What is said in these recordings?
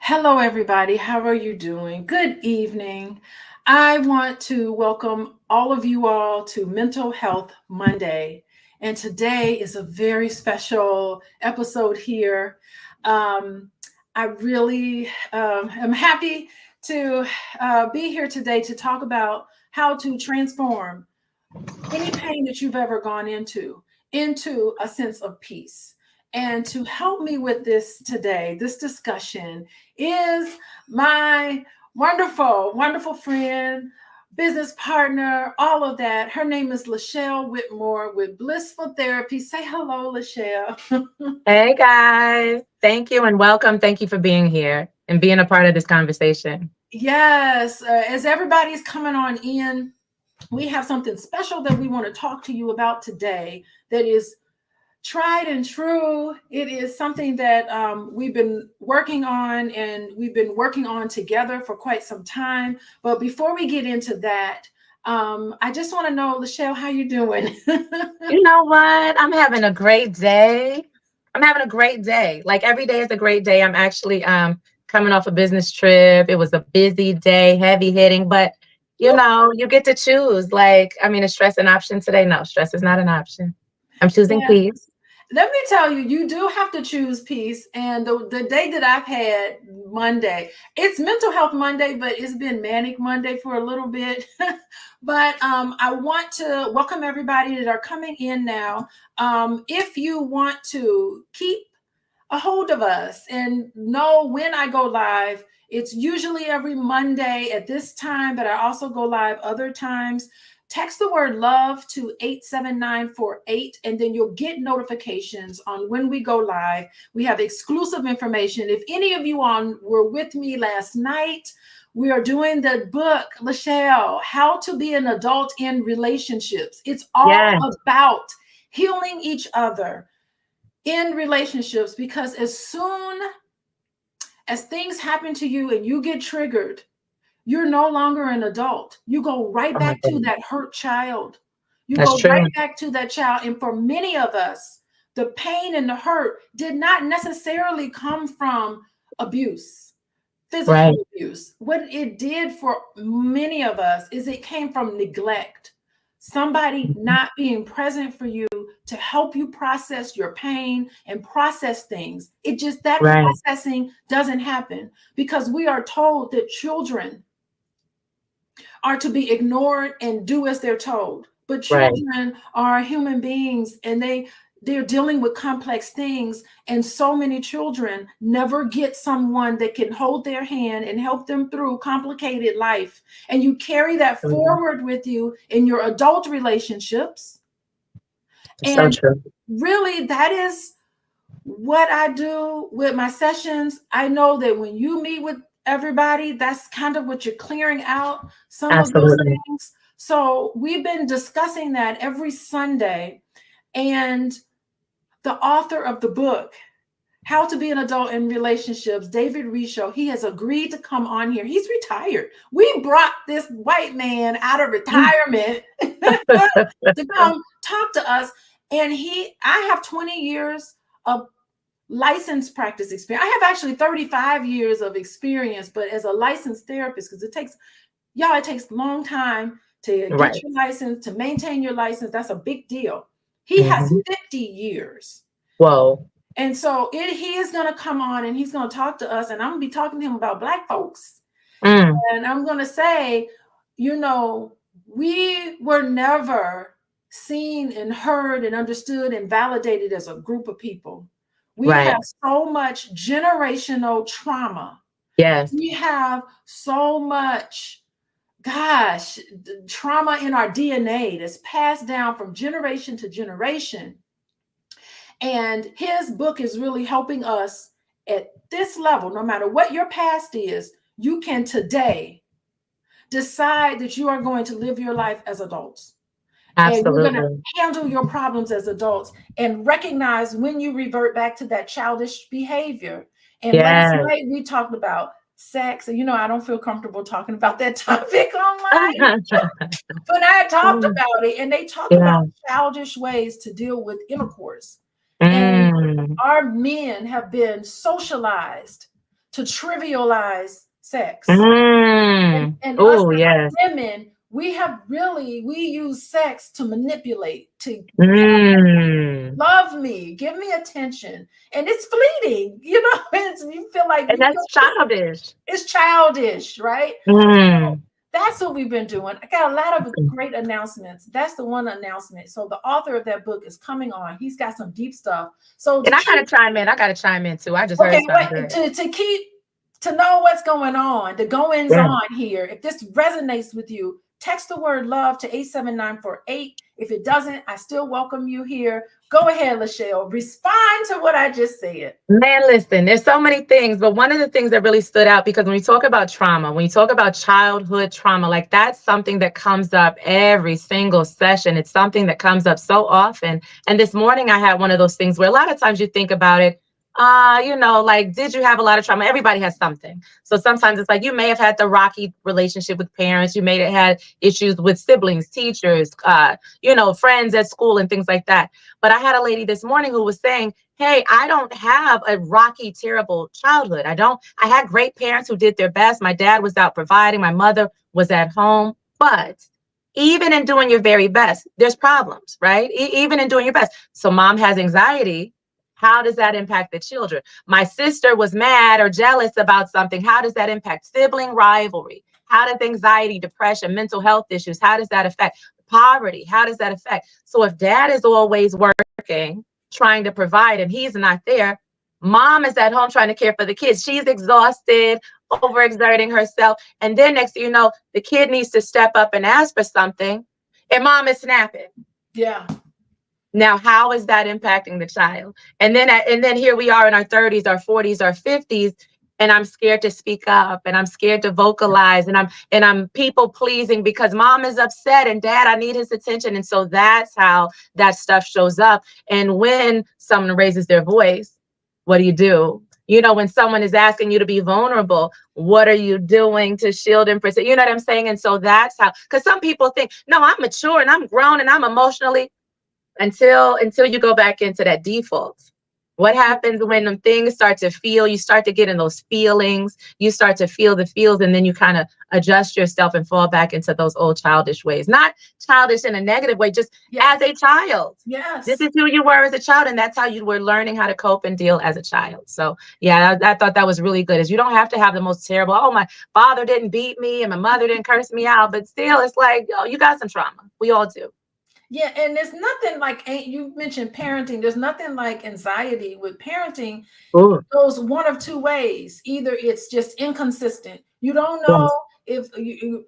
Hello, everybody. How are you doing? Good evening. I want to welcome all of you all to Mental Health Monday. And today is a very special episode here. Um, I really am happy to be here today to talk about how to transform any pain that you've ever gone into a sense of peace. And to help me with this today, this discussion, is my wonderful, wonderful friend, business partner, all of that. Her name is LaShelle Whitmore with Blissful Therapy. Say hello, LaShelle. Hey guys, thank you and welcome. Thank you for being here and being a part of this conversation. Yes, as everybody's coming on in, we have something special that we want to talk to you about today that is tried and true. It is something that we've been working on, and we've been working on together for quite some time. But before we get into that, I just want to know, LaShelle, how you doing? You know what? I'm having a great day. I'm having a great day. Like every day is a great day. I'm actually coming off a business trip. It was a busy day, heavy hitting, but you get to choose. Is stress an option today? No, stress is not an option. I'm choosing Yeah. peace. Let me tell you, you do have to choose peace. And the day that I've had, Monday, it's Mental Health Monday, but it's been Manic Monday for a little bit. But I want to welcome everybody that are coming in now. If you want to keep a hold of us and know when I go live, it's usually every Monday at this time, but I also go live other times. Text the word love to 87948, and then you'll get notifications on when we go live. We have exclusive information. If any of you were with me last night, we are doing the book, LaShelle, How to Be an Adult in Relationships. It's all Yes. about healing each other in relationships, because as soon as things happen to you and you get triggered, you're no longer an adult. You go right Oh my back to goodness. that hurt child. You That's go right true. back to that child. And for many of us, the pain and the hurt did not necessarily come from abuse, Right. physical abuse. What it did for many of us is it came from neglect. Somebody Mhm. not being present for you to help you process your pain and process things. It just, that Right. processing doesn't happen because we are told that children are to be ignored and do as they're told. But Right. children are human beings, and they're dealing with complex things, and so many children never get someone that can hold their hand and help them through complicated life. And you carry that Mhm. forward with you in your adult relationships. It's so And true. really, that is what I do with my sessions. I know that when you meet with everybody, that's kind of what you're clearing out, some of those Absolutely. things. So we've been discussing that every Sunday. And the author of the book, How to Be an Adult in Relationships, David Risho, he has agreed to come on here. He's retired. We brought this white man out of retirement to come talk to us. And I have 20 years of licensed practice experience. I have actually 35 years of experience, but as a licensed therapist, because it takes a long time to get Right. your license, to maintain your license. That's a big deal. He has Hmm. 50 years. Whoa. And so he is going to come on and he's going to talk to us, and I'm going to be talking to him about Black folks. Mm. And I'm going to say, we were never seen and heard and understood and validated as a group of people. We have Right. so much generational trauma. Yes. We have so much, gosh, trauma in our DNA that's passed down from generation to generation. And his book is really helping us at this level. No matter what your past is, you can today decide that you are going to live your life as adults. And you're going to Absolutely. handle your problems as adults and recognize when you revert back to that childish behavior. And last Yes. night we talked about sex. And, I don't feel comfortable talking about that topic online, but I talked Mm. about it. And they talked about Yeah. childish ways to deal with intercourse. And Mm. our men have been socialized to trivialize sex. Mm. And us Oh, yes. as women, we use sex to manipulate, to Mm. love me, give me attention. And it's fleeting, you feel like And that's childish. it's childish, right? So Mm. that's what we've been doing. I got a lot of great announcements. That's the one announcement. So the author of that book is coming on. He's got some deep stuff. So And I gotta chime in. I gotta chime in too. I just heard something good. To know what's going on, the goings Yeah. on here. If this resonates with you, text the word love to 87948. If it doesn't, I still welcome you here. Go ahead, LaShelle. Respond to what I just said. Man, listen, there's so many things, but one of the things that really stood out, because when we talk about trauma, when you talk about childhood trauma, like that's something that comes up every single session. It's something that comes up so often. And this morning I had one of those things where a lot of times you think about it, like, did you have a lot of trauma? Everybody has something. So sometimes it's like you may have had the rocky relationship with parents. You may have had issues with siblings, teachers, friends at school and things like that. But I had a lady this morning who was saying, hey, I don't have a rocky, terrible childhood. I had great parents who did their best. My dad was out providing. My mother was at home. But even in doing your very best, there's problems, right? Even in doing your best. So mom has anxiety. How does that impact the children? My sister was mad or jealous about something. How does that impact sibling rivalry? How does anxiety, depression, mental health issues, how does that affect poverty? How does that affect? So if dad is always working, trying to provide, and he's not there, mom is at home trying to care for the kids. She's exhausted, overexerting herself. And then next thing you know, the kid needs to step up and ask for something, and mom is snapping. Yeah. Now, how is that impacting the child? And then here we are in our 30s, our 40s, our 50s, and I'm scared to speak up, and I'm scared to vocalize, and I'm people pleasing because mom is upset and dad, I need his attention. And so that's how that stuff shows up. And when someone raises their voice, what do? When someone is asking you to be vulnerable, what are you doing to shield and protect? You know what I'm saying? And so that's how, because some people think, no, I'm mature and I'm grown and I'm emotionally, until you go back into that default. What happens when them things start to feel, you start to get in those feelings, you start to feel the feels, and then you kind of adjust yourself and fall back into those old childish ways. Not childish in a negative way, just as a child. Yes. This is who you were as a child, and that's how you were learning how to cope and deal as a child. So yeah, I thought that was really good. Is you don't have to have the most terrible, oh, my father didn't beat me and my mother didn't curse me out, but still it's like, oh, you got some trauma. We all do. Yeah, and there's nothing like, you mentioned parenting. There's nothing like anxiety with parenting. Ooh. It goes one of two ways. Either it's just inconsistent. You don't know if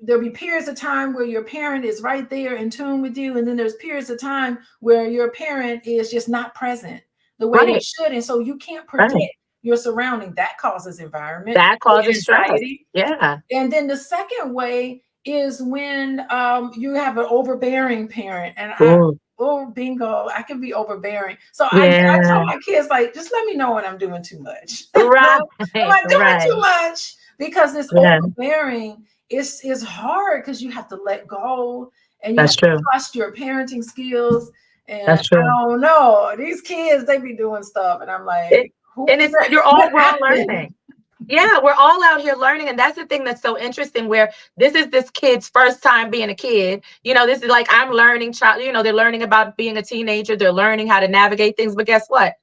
there'll be periods of time where your parent is right there in tune with you, and then there's periods of time where your parent is just not present the way they should, and so you can't predict your surrounding. That causes environment. That causes anxiety. Stress. Yeah. And then the second way is when you have an overbearing parent, and bingo, I can be overbearing. So I tell my kids, like, just let me know when I'm doing too much. Right. Am I doing too much? Because this overbearing is hard, because you have to let go, and you have to trust your parenting skills. And I don't know, these kids, they be doing stuff, and I'm like, you're all learning. Yeah, we're all out here learning. And that's the thing that's so interesting, where this is this kid's first time being a kid. This is like, I'm learning they're learning about being a teenager. They're learning how to navigate things. But guess what?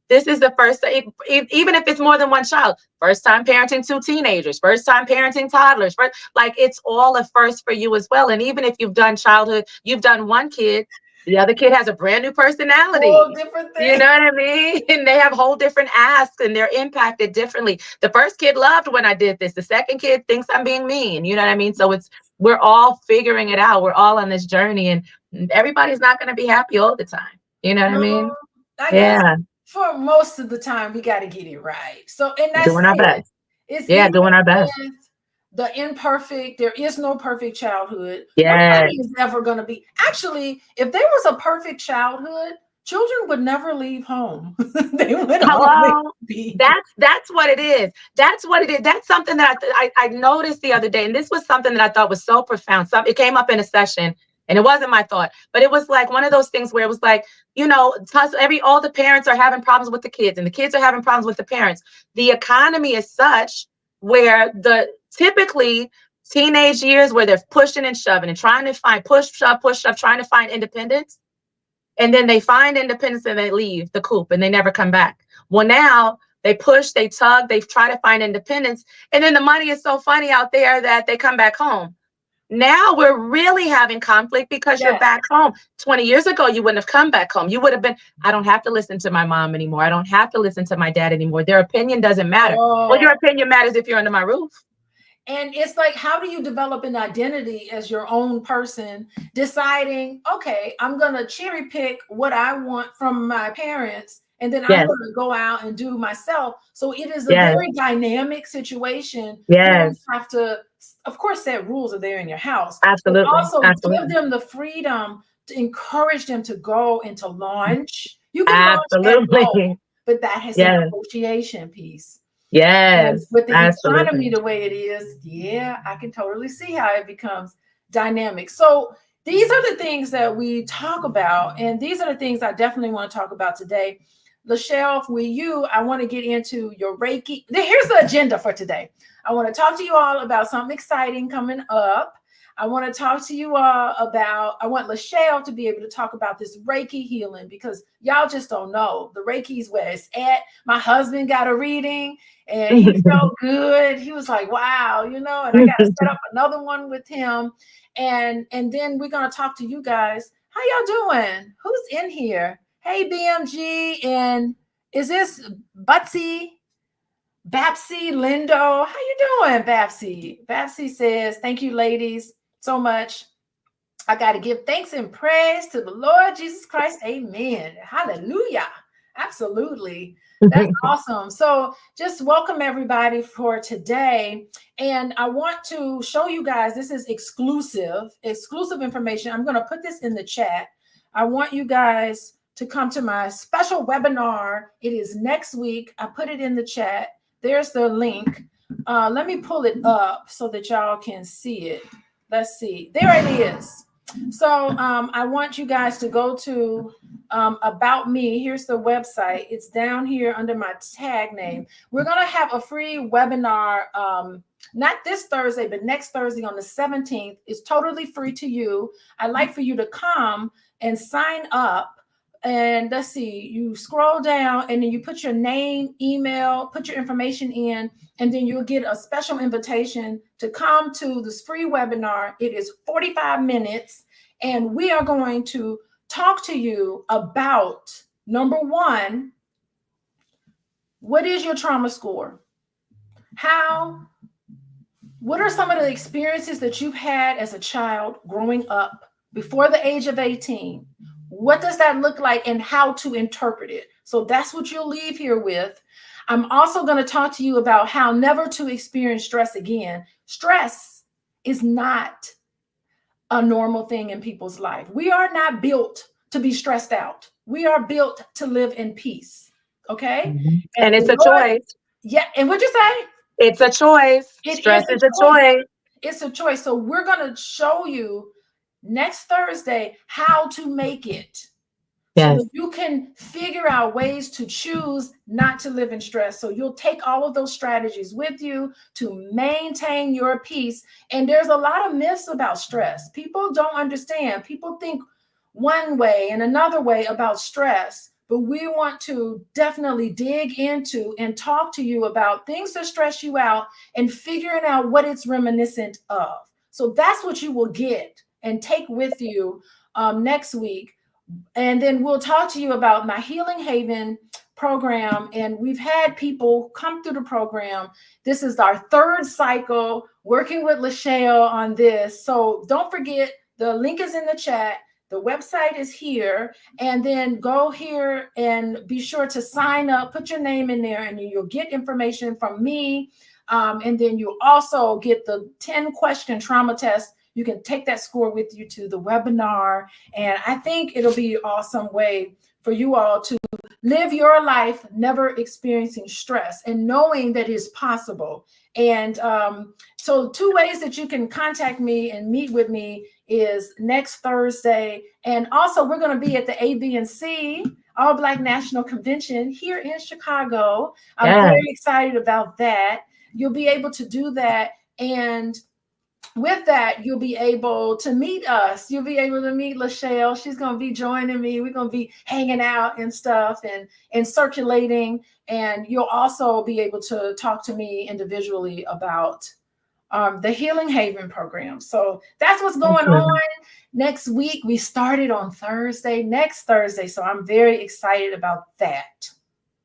This is the first, even if it's more than one child, first time parenting two teenagers, first time parenting toddlers, it's all a first for you as well. And even if you've done childhood, you've done one kid, the other kid has a brand new personality. Whole different thing. You know what I mean? And they have whole different asks, and they're impacted differently. The first kid loved when I did this. The second kid thinks I'm being mean. You know what I mean? So we're all figuring it out. We're all on this journey, and everybody's not going to be happy all the time. You know what I mean? I guess for most of the time, we got to get it right. So, and that's doing our best. It's doing our best. The imperfect, there is no perfect childhood. Yes. Nobody is ever going to be. Actually, if there was a perfect childhood, children would never leave home. They would always be. That's what it is. That's what it is. That's something that I noticed the other day, and this was something that I thought was so profound. It came up in a session, And it wasn't my thought, but it was like one of those things where it was like, you know, all the parents are having problems with the kids and the kids are having problems with the parents. The economy is such where typically teenage years where they're pushing and shoving and trying to find push, shove, trying to find independence. And then they find independence and they leave the coop and they never come back. Well, now they push, they tug, they try to find independence. And then the money is so funny out there that they come back home. Now we're really having conflict because you're back home. 20 years ago, you wouldn't have come back home. You would have been, I don't have to listen to my mom anymore. I don't have to listen to my dad anymore. Their opinion doesn't matter. Well, your opinion matters if you're under my roof. And it's like, how do you develop an identity as your own person, deciding, okay, I'm going to cherry pick what I want from my parents, and then I'm going to go out and do myself. So it is a very dynamic situation. Yes. You have to, of course, set rules are there in your house. Absolutely. But also give them the freedom to encourage them to go and to launch. You can launch at home, but that has a negotiation piece. Yes. And with the economy the way it is, I can totally see how it becomes dynamic. So these are the things that we talk about, and these are the things I definitely want to talk about today. LaShelle, with you, I want to get into your Reiki. Here's the agenda for today. I want to talk to you all about something exciting coming up. I want to talk to you all about, I want LaShelle to be able to talk about this Reiki healing, because y'all just don't know. The Reiki is where it's at. My husband got a reading and he felt good. He was like, wow, you know, and I got to set up another one with him. And then we're going to talk to you guys. How y'all doing? Who's in here? Hey, BMG. And is this Babsy Lindo? How you doing, Babsy? Babsy says, thank you, ladies, so much. I got to give thanks and praise to the Lord Jesus Christ. Amen. Hallelujah. Absolutely. That's awesome. So just welcome everybody for today. And I want to show you guys, this is exclusive information. I'm going to put this in the chat. I want you guys to come to my special webinar. It is next week. I put it in the chat. There's the link. Let me pull it up so that y'all can see it. Let's see. There it is. So I want you guys to go to About Me. Here's the website. It's down here under my tag name. We're going to have a free webinar, not this Thursday, but next Thursday on the 17th. It's totally free to you. I'd like for you to come and sign up. And let's see, you scroll down and then you put your name, email, put your information in, and then you'll get a special invitation to come to this free webinar. It is 45 minutes, and we are going to talk to you about, number one, what is your trauma score? What are some of the experiences that you've had as a child growing up before the age of 18? What does that look like and how to interpret it? So that's what you'll leave here with. I'm also going to talk to you about how never to experience stress again. Stress is not a normal thing in people's life. We are not built to be stressed out. We are built to live in peace. Okay? Mm-hmm. And it's a choice. Yeah. And what'd you say? It's a choice. Stress is a choice. It's a choice. So we're going to show you next Thursday how to make it. Yes. So that you can figure out ways to choose not to live in stress. So you'll take all of those strategies with you to maintain your peace. And there's a lot of myths about stress. People don't understand. People think one way and another way about stress. But we want to definitely dig into and talk to you about things that stress you out and figuring out what it's reminiscent of. So that's what you will get and take with you next week. And then we'll talk to you about my Healing Haven program. And we've had people come through the program. This is our third cycle working with LaShelle on this. So don't forget, the link is in the chat. The website is here. And then go here and be sure to sign up, put your name in there, and you'll get information from me. And then you also get the 10-question trauma test. You can take that score with you to the webinar. And I think it'll be an awesome way for you all to live your life never experiencing stress and knowing that it's possible. And so 2 ways that you can contact me and meet with me is next Thursday. And also we're going to be at the ABNC, All Black National Convention here in Chicago. I'm very excited about that. You'll be able to do that. And with that, you'll be able to meet us. You'll be able to meet LaShelle. She's going to be joining me. We're going to be hanging out and stuff and circulating. And you'll also be able to talk to me individually about the Healing Haven program. So that's what's going on next week. We started on next Thursday. So I'm very excited about that.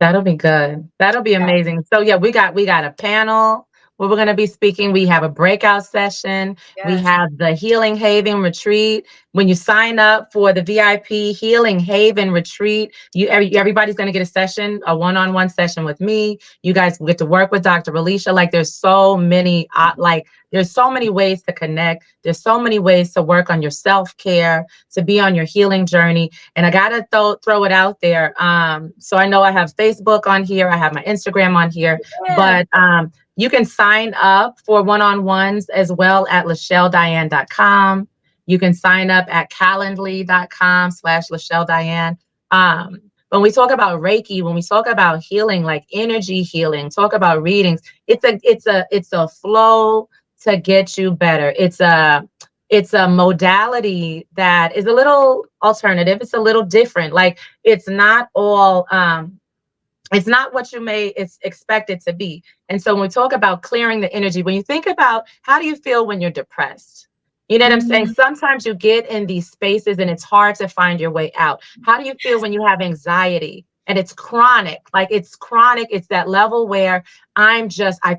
That'll be good. That'll be amazing. So yeah, we got a panel where we're going to be speaking. We have a breakout session. Yes. We have the Healing Haven retreat. When you sign up for the VIP Healing Haven retreat, everybody's going to get a session, a one-on-one session with me. You guys get to work with Dr. Alicia. Like there's so many, there's so many ways to connect. There's so many ways to work on your self-care, to be on your healing journey. And I got to throw it out there. So I know I have Facebook on here. I have my Instagram on here, but you can sign up for one-on-ones as well at LaShelleDiane.com. You can sign up at calendly.com/LaShelleDiane. When we talk about Reiki, when we talk about healing, like energy healing, talk about readings, it's a flow to get you better. It's a modality that is a little alternative. It's a little different. Like it's not all it's not what you may expect it to be. And so when we talk about clearing the energy, when you think about how do you feel when you're depressed? You know what I'm saying? Sometimes you get in these spaces and it's hard to find your way out. How do you feel when you have anxiety and it's chronic? Like it's chronic. It's that level where I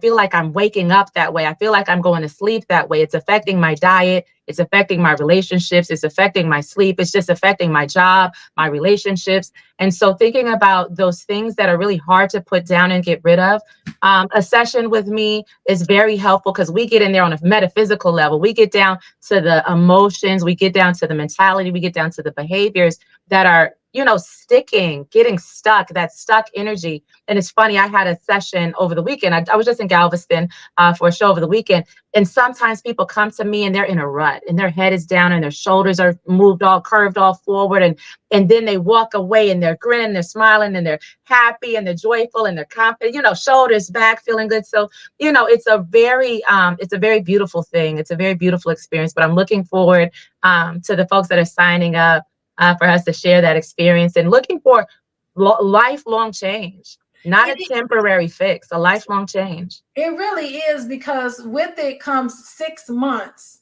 feel like I'm waking up that way. I feel like I'm going to sleep that way. It's affecting my diet. It's affecting my relationships. It's affecting my sleep. It's just affecting my job, my relationships. And so thinking about those things that are really hard to put down and get rid of, a session with me is very helpful because we get in there on a metaphysical level. We get down to the emotions. We get down to the mentality. We get down to the behaviors that are, getting stuck, that stuck energy. And it's funny, I had a session over the weekend. I was just in Galveston for a show over the weekend. And sometimes people come to me and they're in a rut and their head is down and their shoulders are curved all forward. And then they walk away and they're grinning, they're smiling and they're happy and they're joyful and they're confident, shoulders back, feeling good. So, it's a very beautiful thing. It's a very beautiful experience, but I'm looking forward to the folks that are signing up for us to share that experience and looking for lifelong change, not a temporary fix, a lifelong change. It really is, because with it comes 6 months,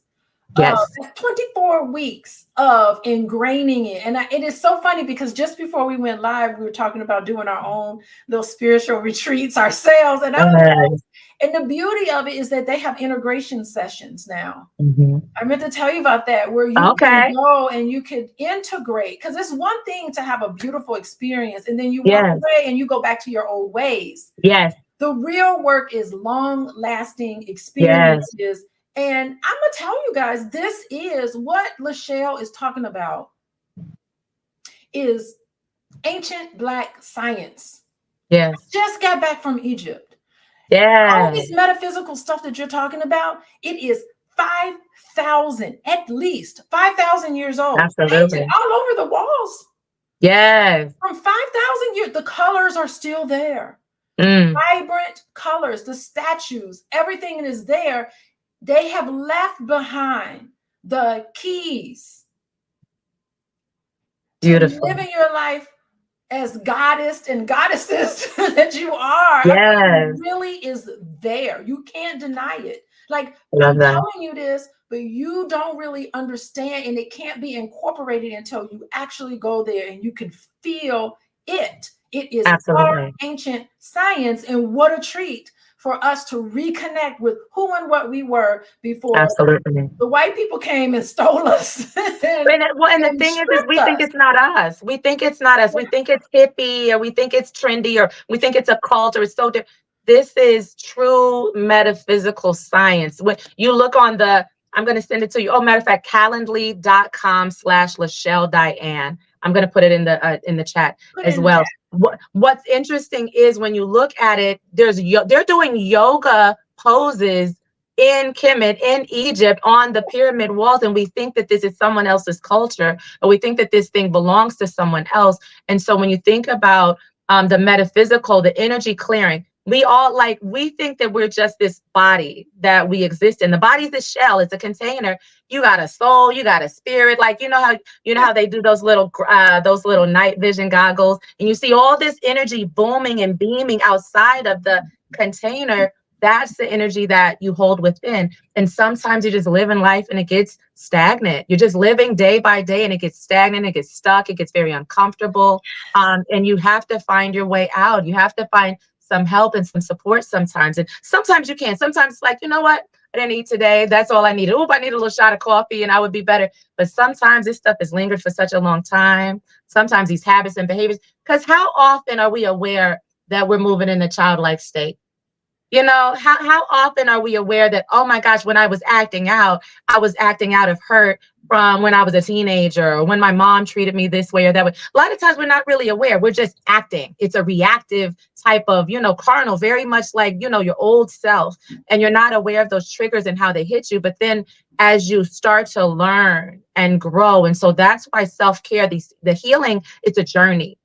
24 weeks of ingraining it. And it is so funny because just before we went live, we were talking about doing our own little spiritual retreats ourselves. And and the beauty of it is that they have integration sessions now. I meant to tell you about that, where you can go and you can integrate, because it's one thing to have a beautiful experience and then you walk away and you go back to your old ways. Yes. The real work is long-lasting experiences. And I'm going to tell you guys, this is what LaShelle is talking about, is ancient Black science. Yes. I just got back from Egypt. Yeah. All this metaphysical stuff that you're talking about, it is 5,000, at least 5,000 years old. Absolutely. All over the walls. Yes. From 5,000 years, the colors are still there. Vibrant colors, the statues, everything is there. They have left behind the keys to living your life as goddess and goddesses that you are. Yes. It really is there. You can't deny it. Like, I'm telling you this, but you don't really understand, and it can't be incorporated until you actually go there and you can feel it. It is our ancient science, and what a treat for us to reconnect with who and what we were before the white people came and stole us. And the thing is we think it's not us. We think it's not us. We think it's hippie, or we think it's trendy, or we think it's a cult, or it's so different. This is true metaphysical science. When you look on I'm going to send it to you. Oh, matter of fact, calendly.com/LaShelle Diane. I'm going to put it in the chat Put it as in the well. chat. What's interesting is when you look at it, they're doing yoga poses in Kemet, in Egypt, on the pyramid walls, and we think that this is someone else's culture, or we think that this thing belongs to someone else. And so when you think about the metaphysical, the energy clearing, we think that we're just this body that we exist in. The body's a shell, it's a container. You got a soul, you got a spirit. Like, you know how they do those little night vision goggles, and you see all this energy booming and beaming outside of the container. That's the energy that you hold within. And sometimes you're just living life and it gets stagnant. You're just living day by day and it gets stagnant, it gets stuck, it gets very uncomfortable. And you have to find your way out. You have to find some help and some support sometimes. And sometimes you can't. Sometimes it's like, you know what? I didn't eat today. That's all I needed. Oh, I need a little shot of coffee and I would be better. But sometimes this stuff has lingered for such a long time. Sometimes these habits and behaviors, because how often are we aware that we're moving in the childlike state? You know, how often are we aware that, oh my gosh, when I was acting out of hurt from when I was a teenager, or when my mom treated me this way or that way. A lot of times we're not really aware. We're just acting. It's a reactive type of, carnal, very much like, your old self. And you're not aware of those triggers and how they hit you. But then as you start to learn and grow, and so that's why self-care, the healing, it's a journey.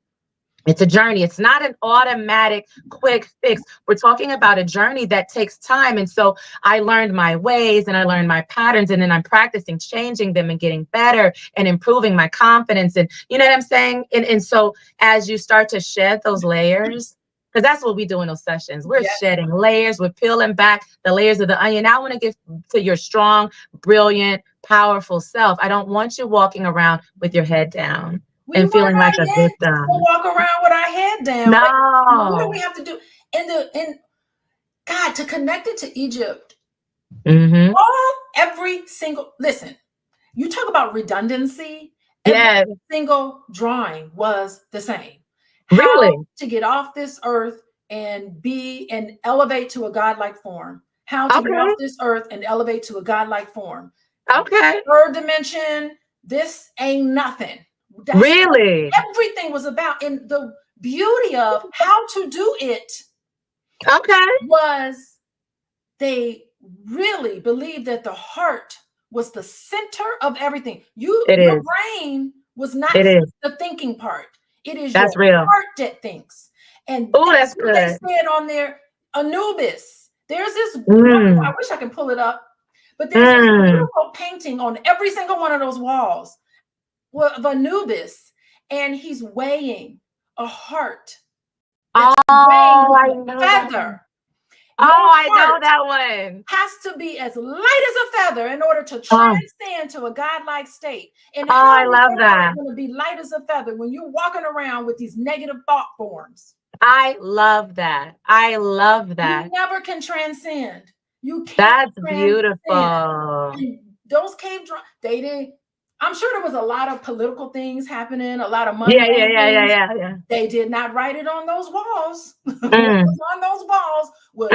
It's a journey. It's not an automatic quick fix. We're talking about a journey that takes time. And so I learned my ways and I learned my patterns, and then I'm practicing changing them and getting better and improving my confidence. And you know what I'm saying? And so as you start to shed those layers, because that's what we do in those sessions. We're shedding layers. We're peeling back the layers of the onion. Now I want to get to your strong, brilliant, powerful self. I don't want you walking around with your head down and feeling like a victim. We'll walk around with our head down. No. Like, what do we have to do? And God, to connect it to Egypt, listen, you talk about redundancy. Every single drawing was the same. Really? How to get off this earth and elevate to a godlike form. How to get off this earth and elevate to a godlike form. Okay. Third dimension, this ain't nothing. That's really? Everything was about. And the beauty of how to do it was they really believed that the heart was the center of everything. Your brain was not the thinking part. It is your heart that thinks. And that's what they said on their Anubis. There's this, I wish I could pull it up, but there's this beautiful painting on every single one of those walls of Anubis, and he's weighing a heart. I know feather. I know that one. Has to be as light as a feather in order to transcend to a godlike state. And I love that. Going to be light as a feather when you're walking around with these negative thought forms. I love that. I love that. You never can transcend. You can't. That's beautiful. And those cave drawings, they didn't. I'm sure there was a lot of political things happening, a lot of money. Yeah. They did not write it on those walls. What was on those walls was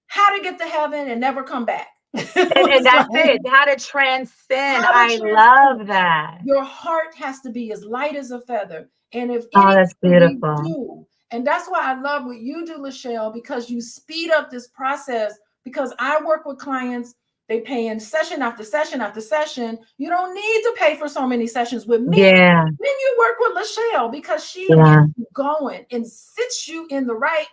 how to get to heaven and never come back. And that's it. How to transcend. I love that. Your heart has to be as light as a feather. And if that's beautiful. And that's why I love what you do, LaShelle, because you speed up this process. Because I work with clients, they pay in session after session after session. You don't need to pay for so many sessions with me. Yeah. Then you work with LaShelle because she gets you going and sits you in the right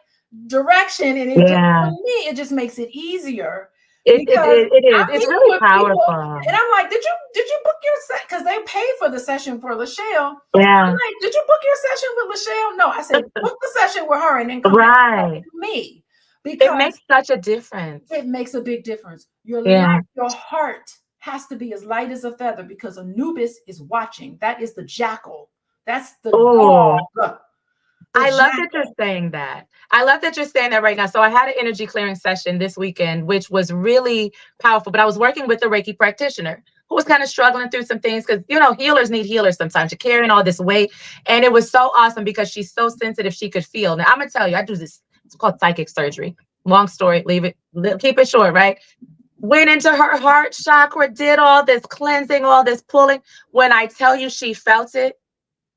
direction. And for me, it just makes it easier. It is. It's really powerful. And I'm like, did you book your set? Because they pay for the session for LaShelle. Yeah. I'm like, did you book your session with LaShelle? No, I said, book the session with her and then come back to me. Because it makes such a difference. It makes a big difference. Your heart has to be as light as a feather because Anubis is watching. That is the jackal. That's the dog. I love that you're saying that. I love that you're saying that right now. So I had an energy clearing session this weekend, which was really powerful. But I was working with a Reiki practitioner who was kind of struggling through some things because, healers need healers sometimes. You're carrying all this weight. And it was so awesome because she's so sensitive. She could feel. Now, I'm going to tell you, I do this. It's called psychic surgery. Long story, keep it short, right? Went into her heart chakra, did all this cleansing, all this pulling. When I tell you she felt it,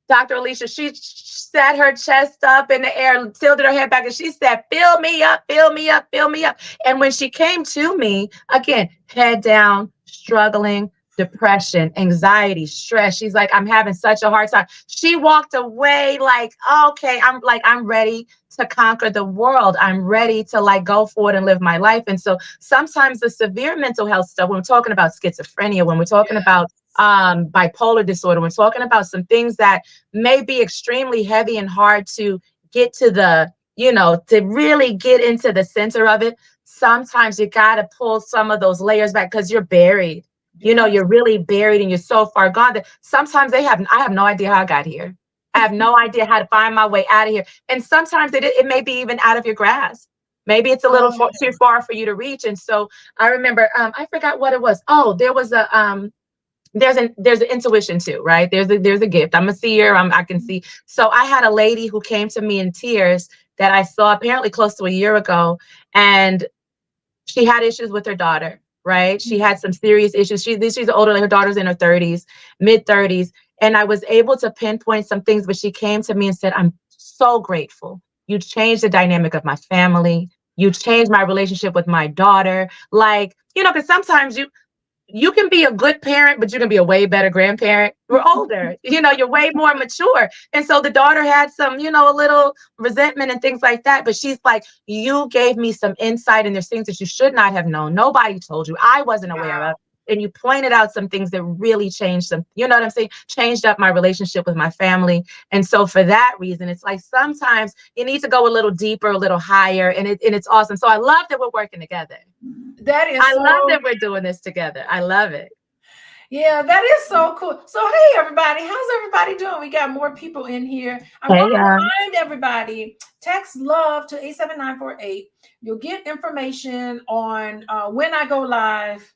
Dr. Alicia, she sat her chest up in the air, tilted her head back, and she said, fill me up, fill me up, fill me up. And when she came to me, again, head down, struggling, depression, anxiety, stress. She's like, I'm having such a hard time. She walked away like, okay, I'm ready to conquer the world. I'm ready to like go forward and live my life. And so sometimes the severe mental health stuff, when we're talking about schizophrenia, when we're talking about bipolar disorder, we're talking about some things that may be extremely heavy and hard to get to the, to really get into the center of it. Sometimes you got to pull some of those layers back because you're buried. You're really buried and you're so far gone that sometimes I have no idea how I got here. I have no idea how to find my way out of here. And sometimes it may be even out of your grasp. Maybe it's a little too far for you to reach. And so I remember, I forgot what it was. Oh, there was there's an intuition too, right? There's a gift. I'm a seer. I can see. So I had a lady who came to me in tears that I saw apparently close to a year ago, and she had issues with her daughter, right? She had some serious issues. She's older, like her daughter's in her 30s, mid 30s. And I was able to pinpoint some things, but she came to me and said, I'm so grateful. You changed the dynamic of my family. You changed my relationship with my daughter. Like, because sometimes you can be a good parent, but you can be a way better grandparent. We're older, you're way more mature. And so the daughter had some, a little resentment and things like that. But she's like, you gave me some insight, and there's things that you should not have known. Nobody told you. I wasn't aware of. And you pointed out some things that really changed them. You know what I'm saying? Changed up my relationship with my family. And so for that reason, it's like sometimes you need to go a little deeper, a little higher. And it's awesome. So I love that we're working together. I love that we're doing this together. I love it. Yeah, that is so cool. So, hey, everybody, how's everybody doing? We got more people in here. I want to remind everybody, text love to 87948. You'll get information on when I go live.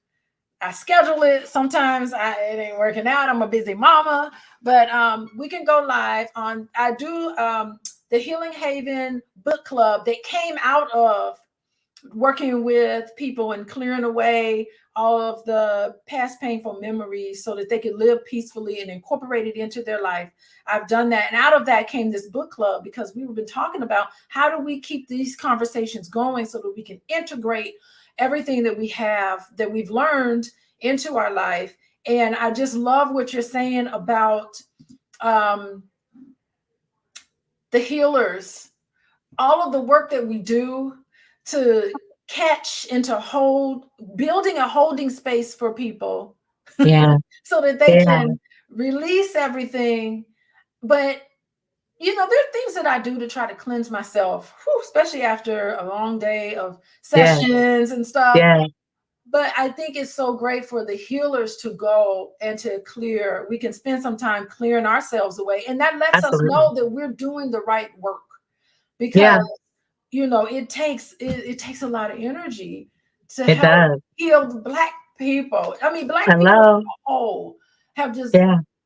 I schedule it. Sometimes it ain't working out. I'm a busy mama, but we can go live on. I do the Healing Haven book club that came out of working with people and clearing away all of the past painful memories so that they could live peacefully and incorporate it into their life. I've done that. And out of that came this book club, because we've been talking about how do we keep these conversations going so that we can integrate everything that we have, that we've learned, into our life. And I just love what you're saying about the healers, all of the work that we do to catch and to hold, building a holding space for people, so that they can release everything. But there are things that I do to try to cleanse myself, especially after a long day of sessions and stuff. But I think it's so great for the healers to go and to clear. We can spend some time clearing ourselves away. And that lets us know that we're doing the right work. Because, it takes a lot of energy to help heal Black people. I mean, Black people as a whole have just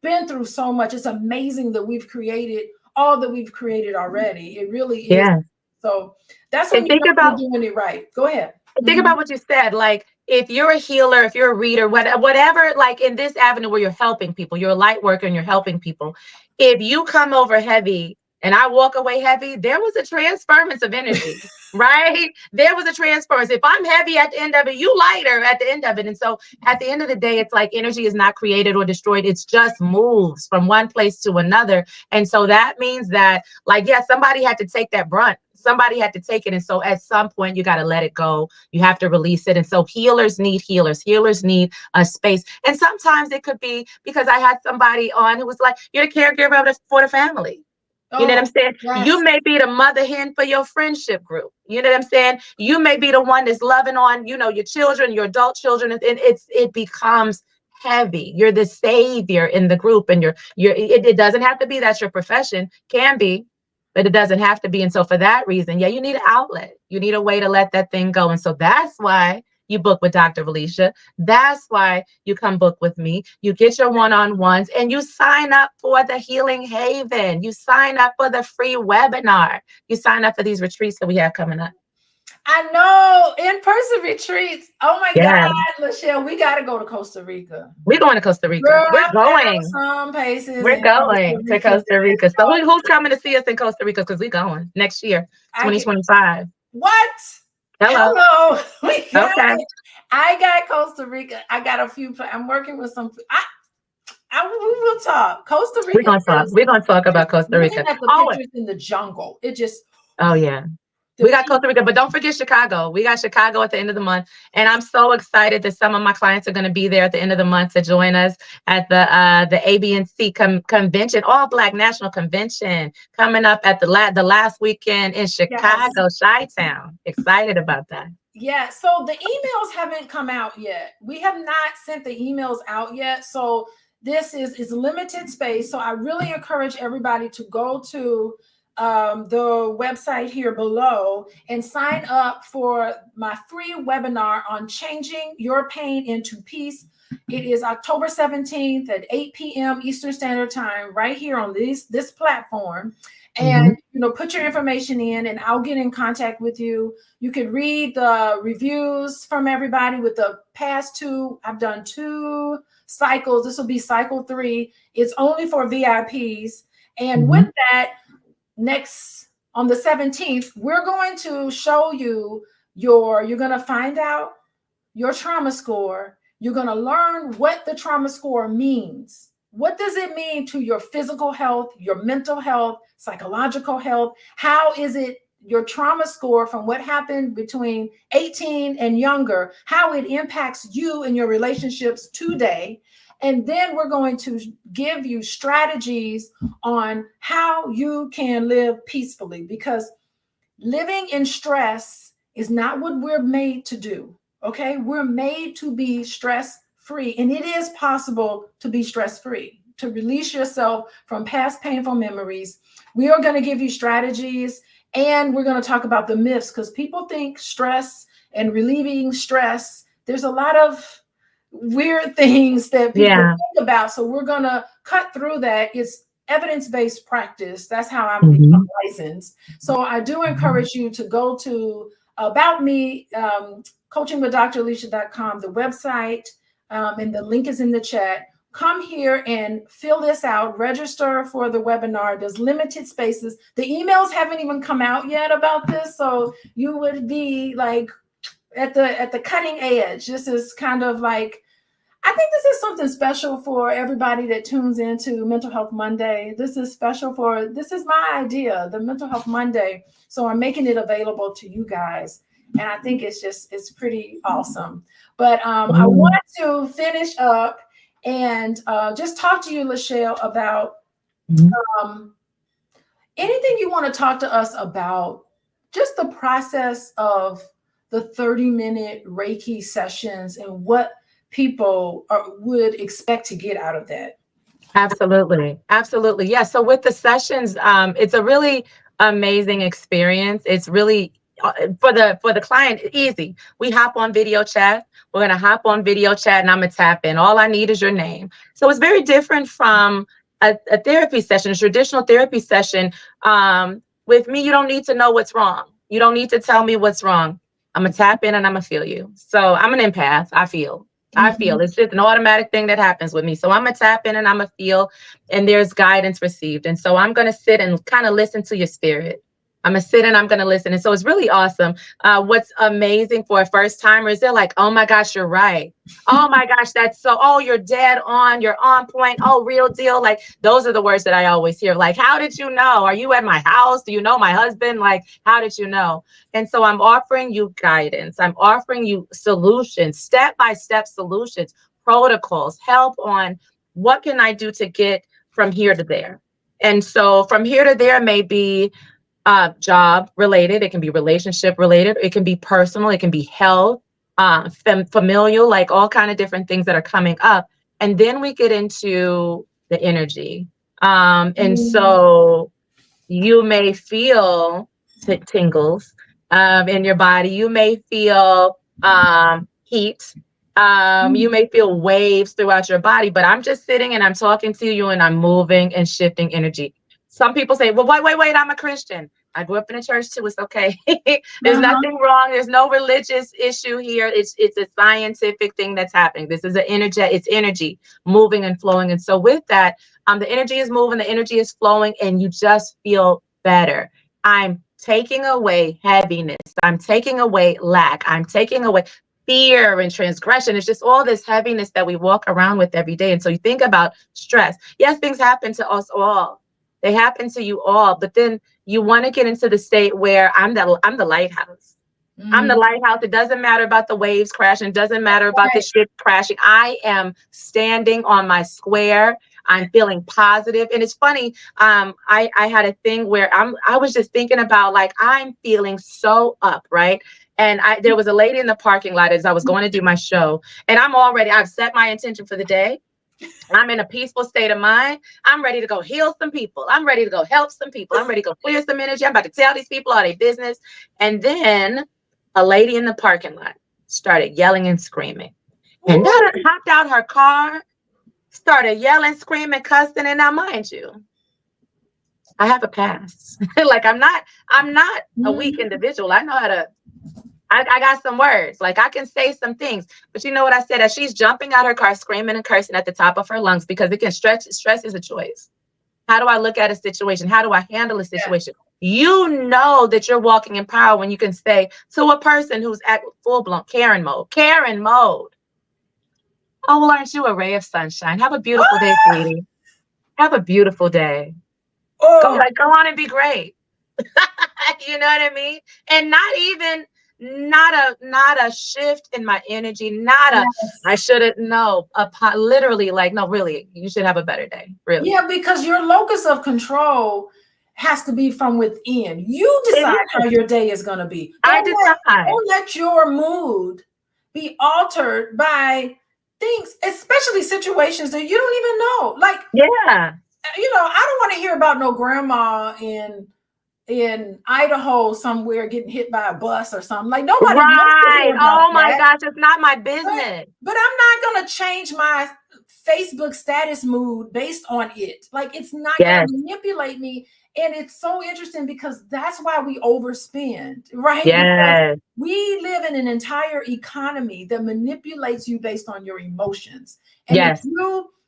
been through so much. It's amazing that we've created all that we've created already. It really is. So that's when you know you're doing it right. Go ahead. Think about what you said. Like, if you're a healer, if you're a reader, whatever, like in this avenue where you're helping people, you're a light worker and you're helping people. If you come over heavy and I walk away heavy, there was a transference of energy, right? There was a transference. If I'm heavy at the end of it, you lighter at the end of it. And so at the end of the day, it's like energy is not created or destroyed. It's just moves from one place to another. And so that means that, like, somebody had to take that brunt. Somebody had to take it. And so at some point, you got to let it go. You have to release it. And so healers need healers. Healers need a space. And sometimes it could be because I had somebody on who was like, you're the caregiver for the family. You know what I'm saying? You may be the mother hen for your friendship group. You know what I'm saying? You may be the one that's loving on, your children, your adult children. And it becomes heavy. You're the savior in the group. And it doesn't have to be that's your profession. Can be. But it doesn't have to be. And so for that reason, you need an outlet. You need a way to let that thing go. And so that's why you book with Dr. Alicia. That's why you come book with me. You get your one-on-ones and you sign up for the Healing Haven. You sign up for the free webinar. You sign up for these retreats that we have coming up. I know, in-person retreats. Oh my Yeah, God, LaShelle, we got to go to Costa Rica. we're going to Costa Rica. Girl, We're I found going. some places We're in Costa going to Rica Costa that, Rica. So who's coming to see us in Costa Rica? Because we're going next year, I get 2025. what? Hello. Hello, we got Okay. it. I got Costa Rica. I got a few. I'm working with some. We will talk. Costa We're Rica gonna talk. is We're gonna talk just about Costa looking Rica. at the Oh, pictures in the jungle. It just oh yeah. the We got Costa Rica, people. but don't forget Chicago. We got Chicago at the end of the month. And I'm so excited that some of my clients are going to be there at the end of the month to join us at the ABNC convention, All Black National Convention, coming up at the last weekend in Yes. Chicago, Chi-Town. Excited about that. Yeah, so the emails haven't come out yet. We have not sent the emails out yet. So this is limited space. So I really encourage everybody to go to the website here below and sign up for my free webinar on changing your pain into peace. It is October 17th at 8 p.m. Eastern Standard Time, right here on this platform. And put your information in, and I'll get in contact with you. You can read the reviews from everybody with the past two. I've done 2 cycles. This will be cycle 3. It's only for VIPs. And with that, next on the 17th, we're going to show you you're going to find out your trauma score. You're going to learn what the trauma score means. What does it mean to your physical health, your mental health, psychological health? How is it your trauma score from what happened between 18 and younger, how it impacts you and your relationships today? And then we're going to give you strategies on how you can live peacefully, because living in stress is not what we're made to do. Okay, we're made to be stress free, and it is possible to be stress free, to release yourself from past painful memories. We are going to give you strategies, and we're going to talk about the myths, because people think stress and relieving stress, there's a lot of weird things that people think about. So we're going to cut through that. It's evidence-based practice. That's how I'm become licensed. So I do encourage you to go to About Me, coachingwithdralicia.com, the website, and the link is in the chat. Come here and fill this out, register for the webinar. There's limited spaces. The emails haven't even come out yet about this, so you would be like at the cutting edge. This is kind of like, I think this is something special for everybody that tunes into Mental Health Monday. This is my idea, the Mental Health Monday. So I'm making it available to you guys. And I think it's pretty awesome. But I want to finish up and just talk to you, LaShelle, about anything you want to talk to us about, just the process of the 30-minute Reiki sessions and what people would expect to get out of that. Absolutely. Absolutely. Yeah. So with the sessions, it's a really amazing experience. It's really for the client, easy. We hop on video chat. We're going to hop on video chat and I'm going to tap in. All I need is your name. So it's very different from a therapy session, a traditional therapy session. With me, you don't need to know what's wrong. You don't need to tell me what's wrong. I'm going to tap in and I'm going to feel you. So I'm an empath. I feel it's just an automatic thing that happens with me. So I'm going to tap in and I'm going to feel, and there's guidance received. And so I'm going to sit and kind of listen to your spirit. I'm going to sit and I'm going to listen. And so it's really awesome. What's amazing for a first timer is they're like, oh my gosh, you're right. Oh my gosh, that's so, oh, you're dead on, you're on point. Oh, real deal. Like, those are the words that I always hear. Like, how did you know? Are you at my house? Do you know my husband? Like, how did you know? And so I'm offering you guidance. I'm offering you solutions, step-by-step solutions, protocols, help on what can I do to get from here to there. And so from here to there may be job related, it can be relationship related, it can be personal, it can be health, familial, like all kind of different things that are coming up. And then we get into the energy. And so you may feel tingles in your body. You may feel heat. You may feel waves throughout your body, but I'm just sitting and I'm talking to you and I'm moving and shifting energy. Some people say, well, wait, I'm a Christian. I grew up in a church too. It's okay. There's Uh-huh. nothing wrong. There's no religious issue here. It's a scientific thing that's happening. This is an energy. It's energy moving and flowing. And so with that, the energy is moving, the energy is flowing, and you just feel better. I'm taking away heaviness. I'm taking away lack. I'm taking away fear and transgression. It's just all this heaviness that we walk around with every day. And so you think about stress. Yes, things happen to us all. They happen to you all, but then you want to get into the state where I'm the lighthouse. I'm the lighthouse. It doesn't matter about the waves crashing. It doesn't matter about the ship crashing. I am standing on my square. I'm feeling positive. And it's funny. I had a thing where I was just thinking about, like, I'm feeling so up, right? And there was a lady in the parking lot as I was going to do my show. And I've set my intention for the day. I'm in a peaceful state of mind. I'm ready to go heal some people. I'm ready to go help some people. I'm ready to go clear some energy. I'm about to tell these people all their business. And then a lady in the parking lot started yelling and screaming. And hopped out her car, started yelling, screaming, cussing. And now, mind you, I have a past. Like, I'm not a weak individual. I know how to, I got some words. Like, I can say some things. But you know what I said? As she's jumping out her car, screaming and cursing at the top of her lungs, because it can stress is a choice. How do I look at a situation? How do I handle a situation? You know that you're walking in power when you can say to a person who's at full-blown Karen mode, oh, well, aren't you a ray of sunshine? Have a beautiful day, sweetie. Have a beautiful day. Go on and be great. You know what I mean? And not a shift in my energy, I shouldn't know. Literally, like, no, really, you should have a better day. Really. Yeah, because your locus of control has to be from within. You decide how your day is going to be. Don't let your mood be altered by things, especially situations that you don't even know. Like, I don't want to hear about no grandma in Idaho somewhere getting hit by a bus or something. Like, nobody wants to hear about my gosh, it's not my business. But I'm not going to change my Facebook status mood based on it. Like, it's not going to manipulate me. And it's so interesting because that's why we overspend, right? Because we live in an entire economy that manipulates you based on your emotions. And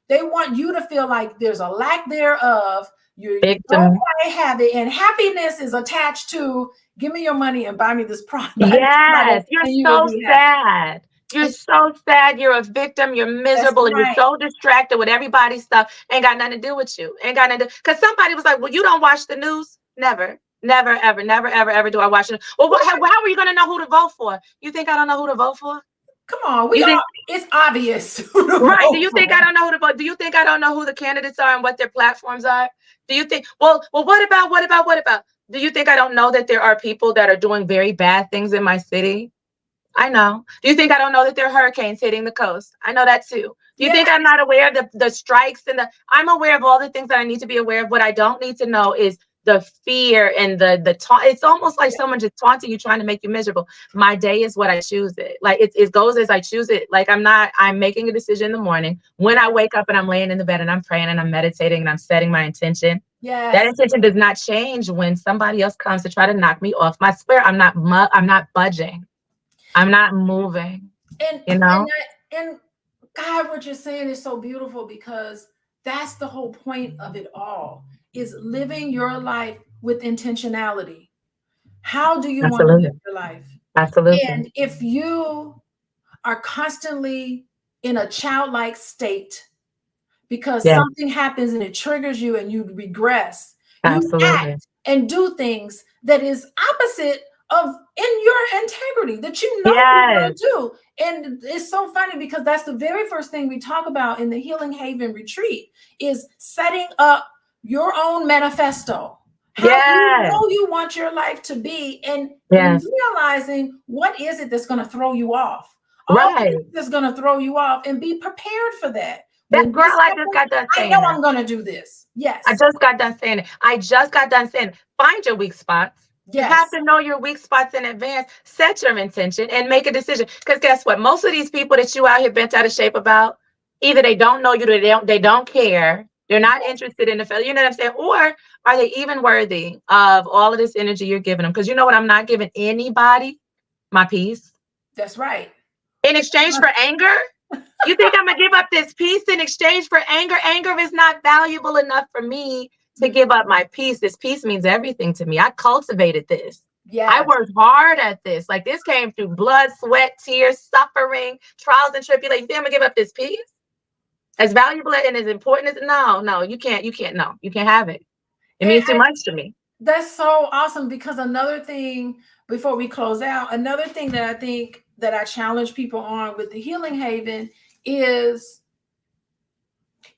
they want you to feel like there's a lack thereof. You don't quite have it, and happiness is attached to give me your money and buy me this product. Yes, you're so sad. You're so sad. You're a victim. You're miserable, and you're so distracted with everybody's stuff. Ain't got nothing to do with you. Ain't got nothing to. Because somebody was like, "Well, you don't watch the news." Never, ever do I watch it. Well, how are you going to know who to vote for? You think I don't know who to vote for? Come on, it's obvious. Right. Do you think I don't know who to vote? Do you think I don't know who the candidates are and what their platforms are? Do you think, well, what about? Do you think I don't know that there are people that are doing very bad things in my city? I know. Do you think I don't know that there are hurricanes hitting the coast? I know that too. Do you think I'm not aware of the strikes I'm aware of all the things that I need to be aware of. What I don't need to know is the fear and the taunt. It's almost like someone just taunting you, trying to make you miserable. My day is what I choose it. Like, it goes as I choose it. Like, I'm making a decision in the morning when I wake up and I'm laying in the bed and I'm praying and I'm meditating and I'm setting my intention. That intention does not change when somebody else comes to try to knock me off my square. I'm not budging. I'm not moving. And God, what you're saying is so beautiful, because that's the whole point of it all, is living your life with intentionality. How do you want to live your life? Absolutely. And if you are constantly in a childlike state because something happens and it triggers you and you regress, you act and do things that is opposite of in your integrity that you know you want to do. And it's so funny because that's the very first thing we talk about in the Healing Haven retreat, is setting up your own manifesto. How you know you want your life to be, and realizing what is it that's going to throw you off. That's going to throw you off, and be prepared for that. That girl, I just got done saying, I know I'm going to do this. Yes. I just got done saying it. Find your weak spots. You have to know your weak spots in advance, set your intention, and make a decision. Because guess what? Most of these people that you out here bent out of shape about, either they don't know you or they don't care, They're not interested in the failure. You know what I'm saying? Or are they even worthy of all of this energy you're giving them? Because you know what? I'm not giving anybody my peace. That's right. In exchange for anger? You think I'm going to give up this peace in exchange for anger? Anger is not valuable enough for me to give up my peace. This peace means everything to me. I cultivated this. I Yes. worked hard at this. Like, this came through blood, sweat, tears, suffering, trials, and tribulations. You think I'm going to give up this peace? As valuable and as important as no, you can't, no, you can't have it. It means too much to me. That's so awesome, because another thing, before we close out, another thing that I think that I challenge people on with the Healing Haven is,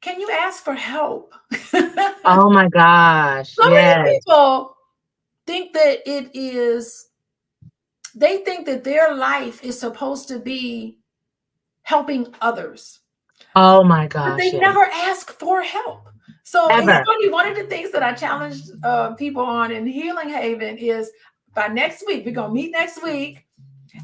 can you ask for help? Oh my gosh. So yes. many people think that they think that their life is supposed to be helping others. Oh my gosh. But they never ask for help. So it's funny, one of the things that I challenge people on in Healing Haven is, by next week, we're going to meet next week,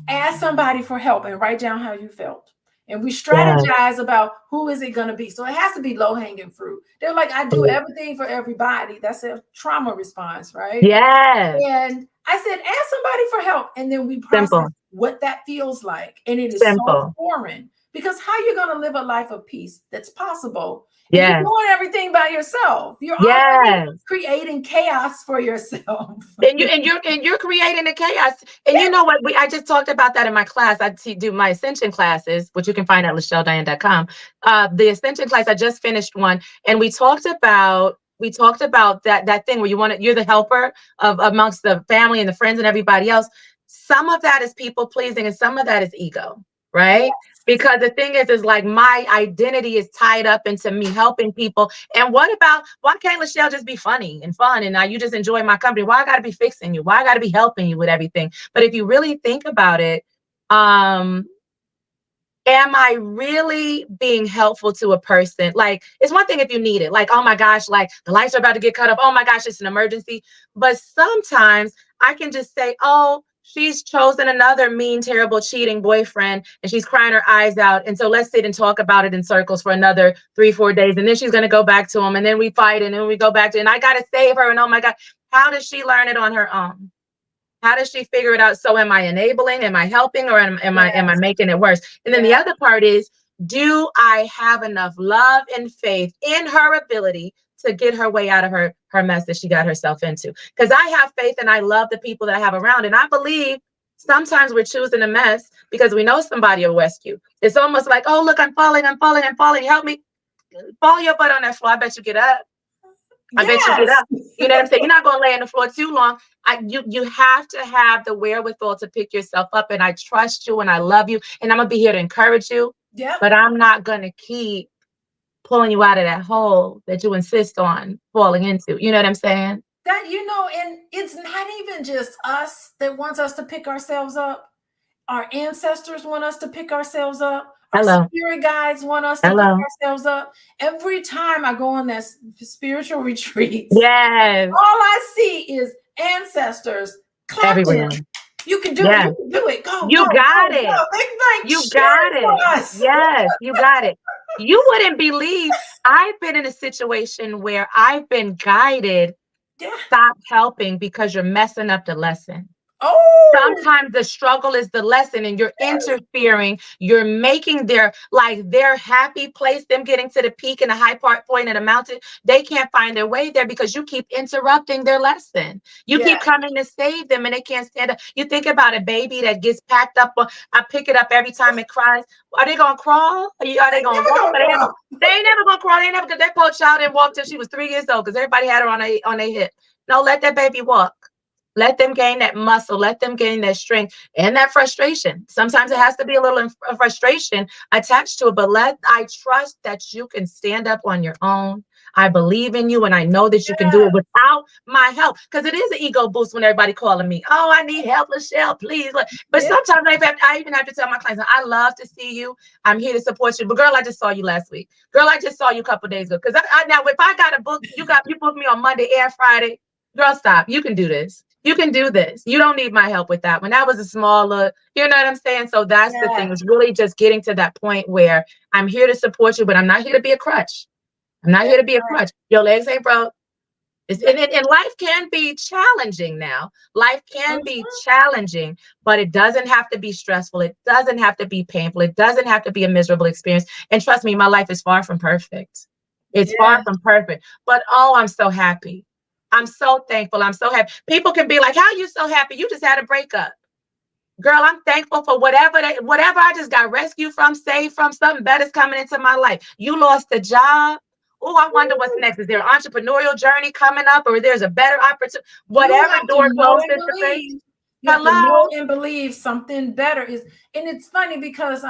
ask somebody for help and write down how you felt. And we strategize about who is it going to be. So it has to be low-hanging fruit. They're like, I do everything for everybody. That's a trauma response, right? Yes. And I said, ask somebody for help. And then we process what that feels like. And it is so foreign. Because how are you going to live a life of peace that's possible? You're doing everything by yourself. You're already creating chaos for yourself. And you're creating the chaos. And you know what? I just talked about that in my class. I do my Ascension classes, which you can find at LaShelleDiane.com. The Ascension class, I just finished one, and we talked about that thing where you're the helper of amongst the family and the friends and everybody else. Some of that is people pleasing, and some of that is ego, right? Yes. Because the thing is like, my identity is tied up into me helping people. And why can't LaShelle just be funny and fun and you just enjoy my company? Why I got to be fixing you? Why I got to be helping you with everything? But if you really think about it, am I really being helpful to a person? Like, it's one thing if you need it, like, oh my gosh, like the lights are about to get cut off. Oh my gosh, it's an emergency. But sometimes I can just say, oh, she's chosen another mean, terrible, cheating boyfriend, and she's crying her eyes out. And so let's sit and talk about it in circles for another 3-4 days. And then she's going to go back to him. And then we fight, and then we go back to, and I got to save her. And oh my God, how does she learn it on her own? How does she figure it out? So am I enabling? Am I helping? Or am I making it worse? And then the other part is, do I have enough love and faith in her ability to get her way out of her mess that she got herself into? Because I have faith and I love the people that I have around. And I believe sometimes we're choosing a mess because we know somebody will rescue. It's almost like, oh, look, I'm falling. Help me. Fall your butt on that floor. I bet you get up. I bet you get up. You know what I'm saying? You're not going to lay on the floor too long. You have to have the wherewithal to pick yourself up. And I trust you and I love you. And I'm going to be here to encourage you. But I'm not going to keep pulling you out of that hole that you insist on falling into. You know what I'm saying? That, and it's not even just us that wants us to pick ourselves up. Our ancestors want us to pick ourselves up. Our spirit guides want us to pick ourselves up. Every time I go on that spiritual retreat, all I see is ancestors everywhere. You can do it. You can do it. Go. You got it. You got it. Yes, you got it. You wouldn't believe, I've been in a situation where I've been guided. Stop helping because you're messing up the lesson. Oh, sometimes the struggle is the lesson, and you're interfering. You're making their happy place, them getting to the peak and the high point of the mountain. They can't find their way there because you keep interrupting their lesson. You keep coming to save them, and they can't stand up. You think about a baby that gets packed up. I pick it up every time it cries. Are they gonna crawl? Are they gonna walk? They ain't never gonna crawl. They ain't never, because that poor child didn't walk till she was 3 years old because everybody had her on their hip. No, let that baby walk. Let them gain that muscle. Let them gain that strength and that frustration. Sometimes it has to be a little frustration attached to it, but I trust that you can stand up on your own. I believe in you, and I know that you can do it without my help, because it is an ego boost when everybody calling me, oh, I need help, LaShelle, please. But sometimes I even have to tell my clients, I love to see you. I'm here to support you. But girl, I just saw you last week. Girl, I just saw you a couple of days ago. Because now if I got a book, you booked me on Monday and Friday. Girl, stop. You can do this. You can do this. You don't need my help with that one. That was a smaller, you know what I'm saying? So that's the thing. It's really just getting to that point where I'm here to support you, but I'm not here to be a crutch. I'm not here to be a crutch. Your legs ain't broke. And life can be challenging now. Life can be challenging, but it doesn't have to be stressful. It doesn't have to be painful. It doesn't have to be a miserable experience. And trust me, my life is far from perfect. It's far from perfect. But oh, I'm so happy. I'm so thankful. I'm so happy. People can be like, how are you so happy? You just had a breakup. Girl, I'm thankful for whatever I just got rescued from, saved from, something better's coming into my life. You lost a job. Oh, I wonder what's next. Is there an entrepreneurial journey coming up, or there's a better opportunity? Whatever door closes to face. You have to know and believe something better is, and it's funny because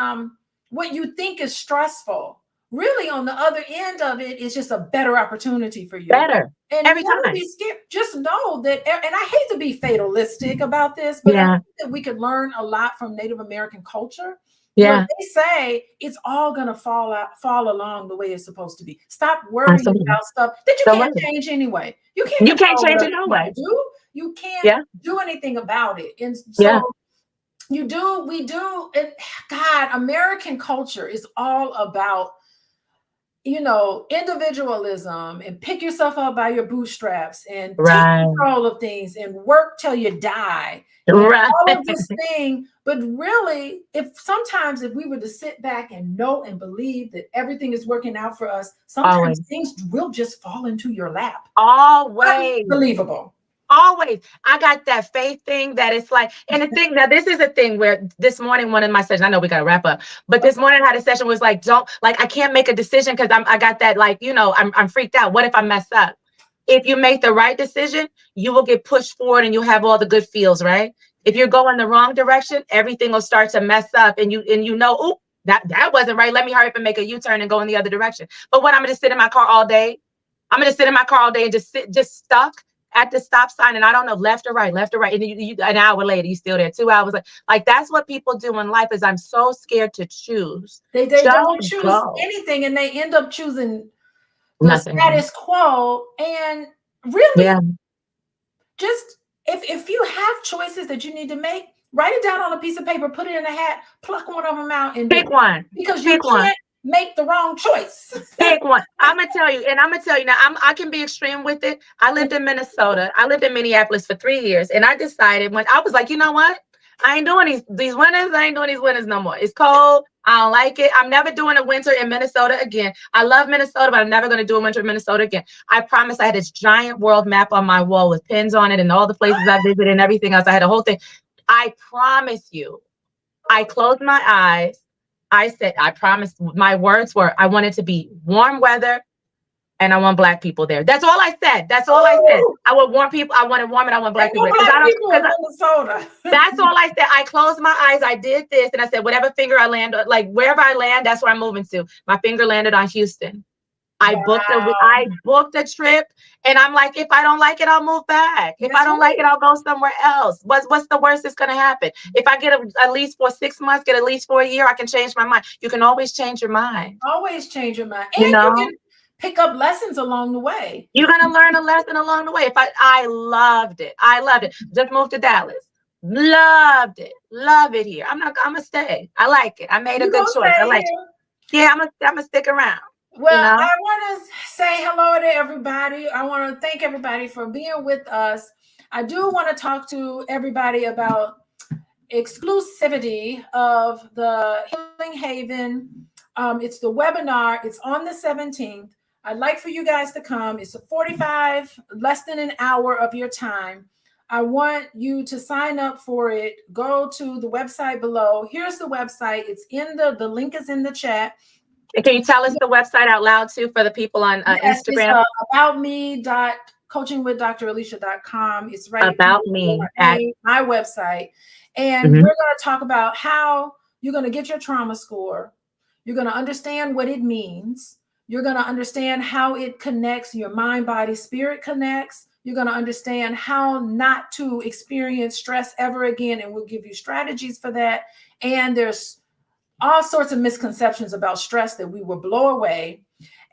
what you think is stressful, really on the other end of it is just a better opportunity for you. Better. And every time. Be scared. Just know that, and I hate to be fatalistic about this, but I think that we could learn a lot from Native American culture. Yeah. They say it's all gonna fall along the way it's supposed to be. Stop worrying about stuff that you can't change anyway. You can't change it no way. You can't do anything about it. And so we do, and God, American culture is all about, individualism and pick yourself up by your bootstraps and take control of things and work till you die. All of this thing. But really, if we were to sit back and know and believe that everything is working out for us, sometimes things will just fall into your lap. Always. Unbelievable. Always. I got that faith thing that it's like, and the thing now, this is a thing where this morning, one of my sessions, I know we got to wrap up, but this morning I had a session was like, I can't make a decision because I got that, I'm freaked out. What if I mess up? If you make the right decision, you will get pushed forward and you'll have all the good feels, right? If you're going the wrong direction, everything will start to mess up and oh, that wasn't right. Let me hurry up and make a U-turn and go in the other direction. But when I'm going to sit in my car all day, and just stuck at the stop sign, and I don't know left or right, and you an hour later you still there, 2 hours like that's what people do in life. Is I'm so scared to choose. They don't choose anything, and they end up choosing the status quo. And really, just if you have choices that you need to make, write it down on a piece of paper, put it in a hat, pluck one of them out, and pick one, because you can't make the wrong choice. Pick one. I'm gonna tell you now. I can be extreme with it. I lived in Minnesota. I lived in Minneapolis for 3 years, and I decided when I was like, you know what? I ain't doing these winters. I ain't doing these winters no more. It's cold. I don't like it. I'm never doing a winter in Minnesota again. I love Minnesota, but I'm never going to do a winter in Minnesota again. I promise. I had this giant world map on my wall with pins on it and all the places I visited and everything else. I had a whole thing. I promise you. I closed my eyes. I said, I promised, my words were, I want it to be warm weather and I want Black people there. That's all I said. That's all I said. I want warm people. I want it warm and I want Black people there. Minnesota. That's all I said. I closed my eyes. I did this. And I said, whatever finger I land, like wherever I land, that's where I'm moving to. My finger landed on Houston. I booked a trip, and I'm like, if I don't like it, I'll move back. If I don't like it, I'll go somewhere else. What's the worst that's going to happen? If I get at least for 6 months, get at least for a year, I can change my mind. You can always change your mind. Always change your mind. And you can pick up lessons along the way. You're going to learn a lesson along the way. I loved it. I loved it. Just moved to Dallas. Loved it. Love it here. I'm going to stay. I like it. I made a good choice. I like it. Yeah, I'm going to stick around. Well, I want to say hello to everybody. I want to thank everybody for being with us. I do want to talk to everybody about Exclusivity of the Healing Haven. It's the webinar. It's on the 17th. I'd like for you guys to come. It's less than an hour of your time. I want you to sign up for it. Go to the website below. Here's the website. It's in the link is in the chat. Can you tell us the website out loud too for the people on Instagram? It's aboutme.coachingwithdralicia.com. It's right about me at my website. And we're going to talk about how you're going to get your trauma score. You're going to understand what it means. You're going to understand how it connects, your mind, body, spirit connects. You're going to understand how not to experience stress ever again. And we'll give you strategies for that. And there's all sorts of misconceptions about stress that we will blow away.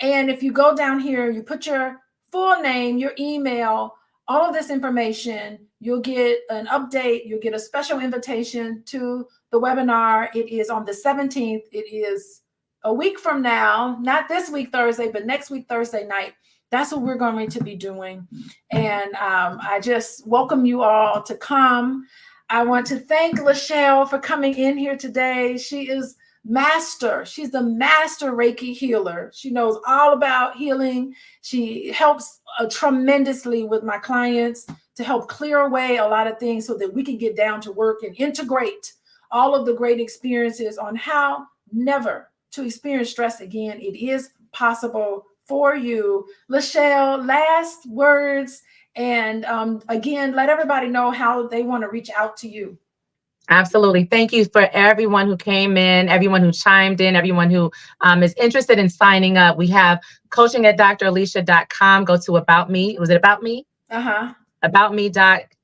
And if you go down here, you put your full name, your email, all of this information, you'll get an update. You'll get a special invitation to the webinar. It is on the 17th. It is a week from now, not this week Thursday, but next week Thursday night, that's what we're going to be doing. And I just welcome you all to come. I want to thank LaShelle for coming in here today. She is master. She's the master Reiki healer. She knows all about healing. She helps tremendously with my clients to help clear away a lot of things so that we can get down to work and integrate all of the great experiences on how never to experience stress again. It is possible for you. LaShelle, last words. And again, let everybody know how they want to reach out to you. Absolutely. Thank you for everyone who came in, everyone who chimed in, everyone who is interested in signing up. We have coaching at dralicia.com. Go to About Me. Was it About Me? About Me.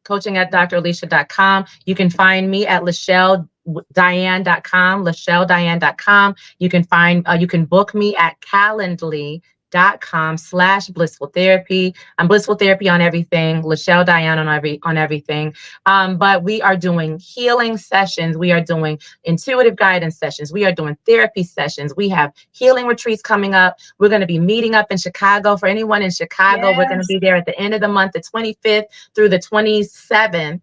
Coaching at dralicia.com. You can find me at LaShelleDiane.com, LaShelleDiane.com. You can book me at Calendly.com/blissful therapy. I'm blissful therapy on everything, LaShelle Diane on everything. But we are doing healing sessions. We are doing intuitive guidance sessions. We are doing therapy sessions. We have healing retreats coming up. We're going to be meeting up in Chicago. For anyone in Chicago, we're going to be there at the end of the month, the 25th through the 27th.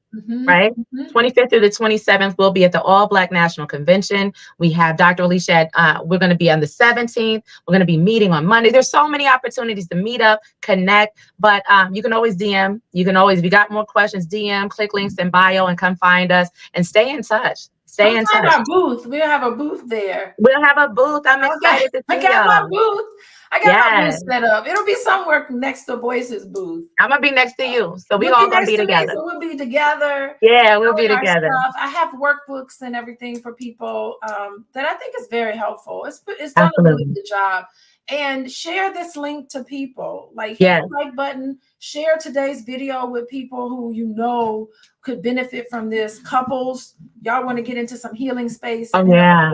Right? 25th through the 27th, we'll be at the All Black National Convention. We have Dr. Alicia. We're going to be on the 17th. We're going to be meeting on Monday. There's so many opportunities to meet up, connect, but you can always DM. You can always, if you got more questions, DM, click links in bio and come find us and stay in touch. Stay in touch. Our booth. We'll have a booth there. We'll have a booth. I'm excited to see I got my booth. I got my booth set up. It'll be somewhere next to Boyce's booth. I'm gonna be next to you, so we all gonna be together. So we'll be together. Yeah, we'll be together. I have workbooks and everything for people that I think is very helpful. It's done a really good job. And share this link to people. Like hit the like button. Share today's video with people who you know could benefit from this. Couples, y'all want to get into some healing space. Oh yeah.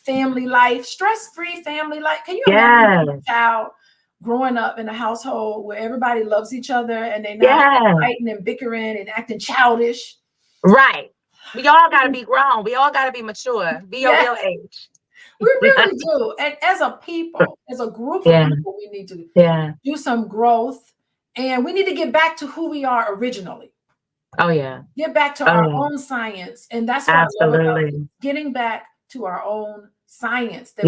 Family life, stress-free family life. Can you imagine a child growing up in a household where everybody loves each other and they're not fighting and bickering and acting childish? Right. We all got to be grown. We all got to be mature. Be your real age. We really do. And as a people, as a group of people, we need to do some growth. And we need to get back to who we are originally. Oh, yeah. Get back to our own science. And that's what I love about getting back to our own science that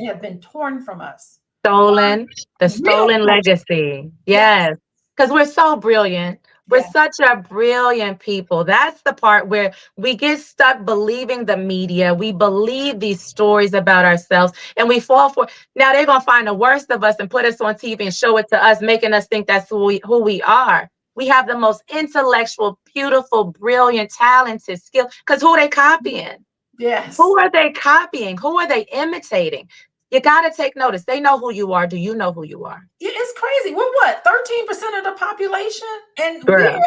have been torn from us. Stolen legacy. Yes. Because we're so brilliant. We're such a brilliant people. That's the part where we get stuck believing the media. We believe these stories about ourselves and we fall for. Now they're going to find the worst of us and put us on TV and show it to us, making us think that's who we are. We have the most intellectual, beautiful, brilliant, talented skill. Because who are they copying? Yes. Who are they copying? Who are they imitating? You got to take notice. They know who you are. Do you know who you are? It's crazy. We're what? 13% of the population? And we're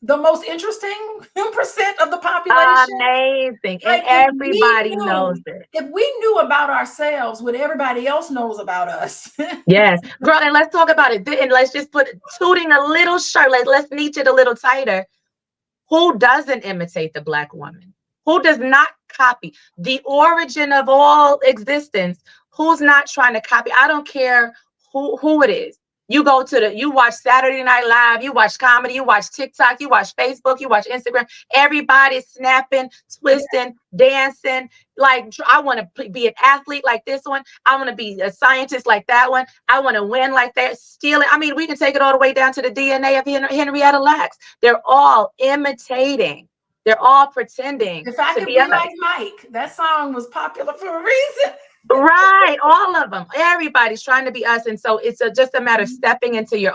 the most interesting percent of the population? Amazing. Like, and everybody knows it. If we knew about ourselves, what everybody else knows about us. Yes. Girl, and let's talk about it. And let's just put tooting a little shirt. Let's niche it a little tighter. Who doesn't imitate the Black woman? Who does not copy the origin of all existence? Who's not trying to copy? I don't care who it is. You you watch Saturday Night Live, you watch comedy, you watch TikTok, you watch Facebook, you watch Instagram. Everybody's snapping, twisting, dancing. Like, I want to be an athlete like this one. I want to be a scientist like that one. I want to win like that. Stealing. I mean, we can take it all the way down to the DNA of Henrietta Lacks. They're all imitating. They're all pretending. If I could be like Mike, that song was popular for a reason. Right. All of them. Everybody's trying to be us. And so it's just a matter of stepping into your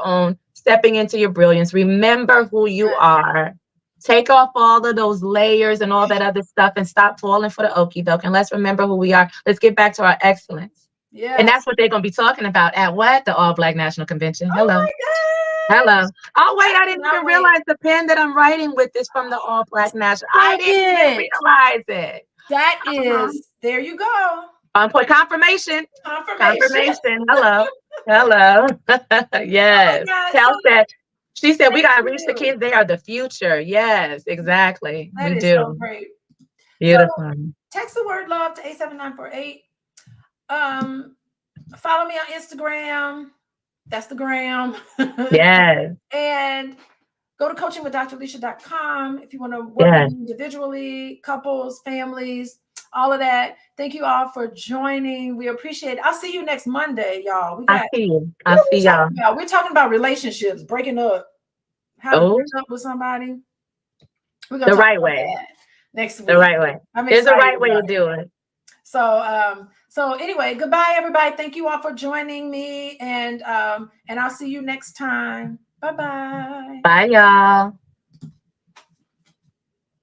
brilliance. Remember who you are. Take off all of those layers and all that other stuff and stop falling for the okie doke. And let's remember who we are. Let's get back to our excellence. Yeah. And that's what they're going to be talking about at what? The All Black National Convention. Hello. Oh my God. Hello. Oh, wait. I didn't even realize the pen that I'm writing with is from the All Black National. I didn't even realize it. That is, there you go. Point confirmation. Hello. Yes. Cal said, she said, we got to reach the kids. They are the future. Yes, exactly. That we is do. So great. Beautiful. So, text the word love to 87948. Follow me on Instagram. That's the gram. Yes. And go to coachingwithdralicia.com if you want to work with Yes. me individually, couples, families, all of that. Thank you all for joining. We appreciate it. I'll see you next Monday, y'all. I see you. What I are we see y'all. talking about? We're talking about relationships, breaking up, how to Oh, break up with somebody. We're gonna the talk right about way. that next week. The right way. I'm There's a excited right way to about it. do it. So anyway, goodbye, everybody. Thank you all for joining me, and I'll see you next time. Bye-bye. Bye, y'all.